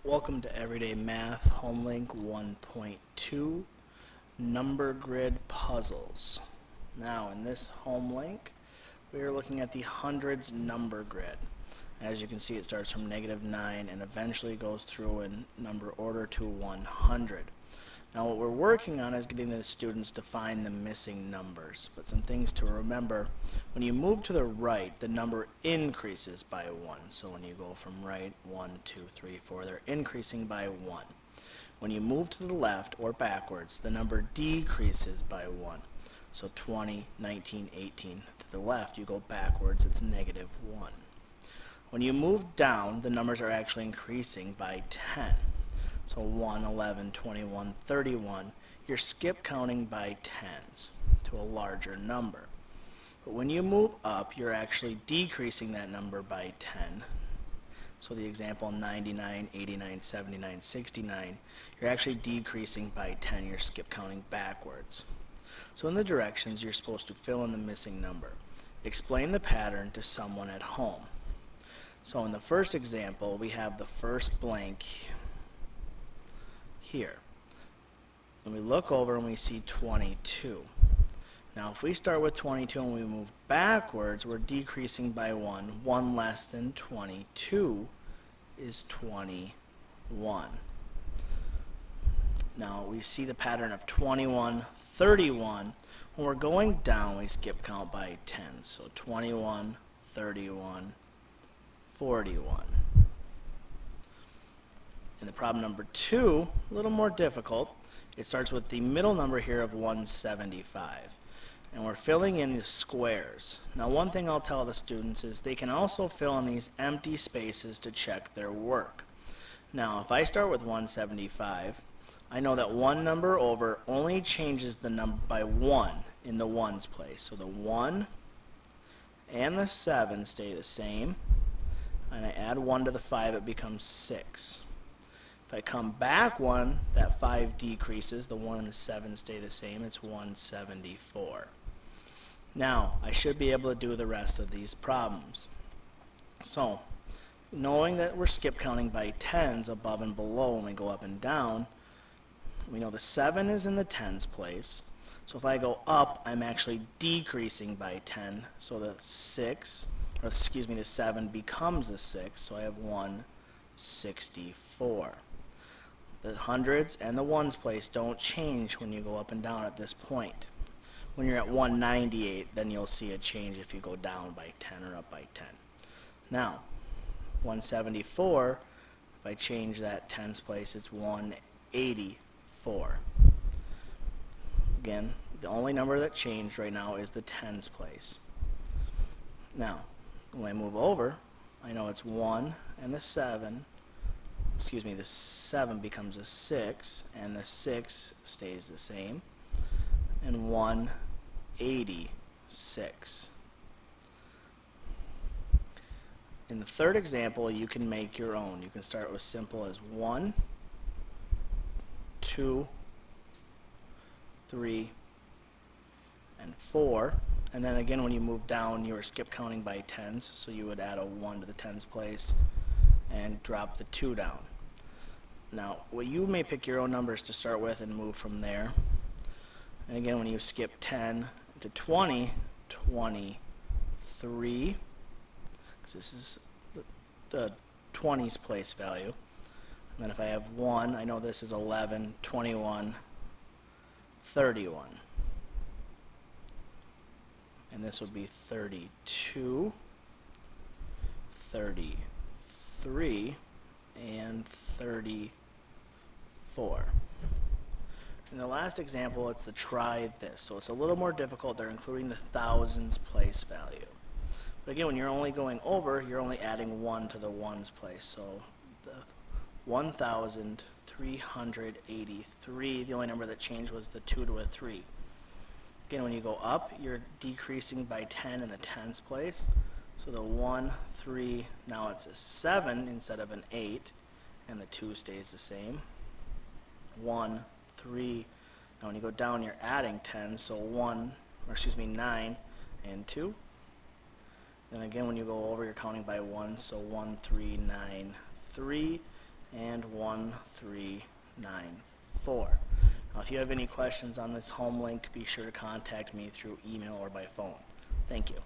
Welcome to Everyday Math Homelink 1.2 Number Grid Puzzles. Now in this homelink we are looking at the hundreds number grid. As you can see, it starts from -9 and eventually goes through in number order to 100. Now what we're working on is getting the students to find the missing numbers. But some things to remember: when you move to the right, the number increases by 1. So when you go from right, 1, 2, 3, 4, they're increasing by 1. When you move to the left or backwards, the number decreases by 1. So 20, 19, 18. To the left, you go backwards, it's -1. When you move down, the numbers are actually increasing by 10. So 1, 11, 21, 31, you're skip counting by tens to a larger number. But when you move up, you're actually decreasing that number by 10. So the example 99, 89, 79, 69, you're actually decreasing by 10, you're skip counting backwards. So in the directions, you're supposed to fill in the missing number. Explain the pattern to someone at home. So in the first example, we have the first blank here. And we look over and we see 22. Now if we start with 22 and we move backwards, we're decreasing by 1. 1 less than 22 is 21. Now we see the pattern of 21, 31. When we're going down, we skip count by 10. So 21, 31, 41. And the problem number 2, a little more difficult. It starts with the middle number here of 175. And we're filling in the squares. Now one thing I'll tell the students is they can also fill in these empty spaces to check their work. Now if I start with 175, I know that one number over only changes the number by 1 in the ones place. So the 1 and the 7 stay the same. And I add 1 to the 5, it becomes 6. If I come back 1, that 5 decreases, the 1 and the 7 stay the same, it's 174. Now, I should be able to do the rest of these problems. So, knowing that we're skip counting by tens above and below when we go up and down, we know the 7 is in the tens place. So if I go up, I'm actually decreasing by 10. So the 7 becomes a 6, so I have 164. The hundreds and the ones place don't change when you go up and down at this point. When you're at 198, then you'll see a change if you go down by 10 or up by 10. Now, 174, if I change that tens place, it's 184. Again, the only number that changed right now is the tens place. Now, when I move over, I know it's 1 and the 7. The 7 becomes a 6, and the 6 stays the same, and 186. In the third example, you can make your own. You can start with simple as 1, 2, 3, and 4. And then again, when you move down, you are skip counting by tens, so you would add a 1 to the tens place and drop the 2 down. Now, you may pick your own numbers to start with and move from there. And again, when you skip 10 to 20, 23, because this is the 20's place value. And then if I have 1, I know this is 11, 21, 31. And this would be 32, 33, and 34. In the last example, it's the try this. So it's a little more difficult. They're including the thousands place value. But again, when you're only going over, you're only adding 1 to the ones place. So the 1,383, the only number that changed was the 2 to a 3. Again, when you go up, you're decreasing by 10 in the tens place. So the 1, 3, now it's a 7 instead of an 8, and the 2 stays the same. 1, 3, now when you go down, you're adding 10, so 9 and 2. Then again, when you go over, you're counting by 1, so 1, 3, 9, 3, and 1394. Now, if you have any questions on this home link, be sure to contact me through email or by phone. Thank you.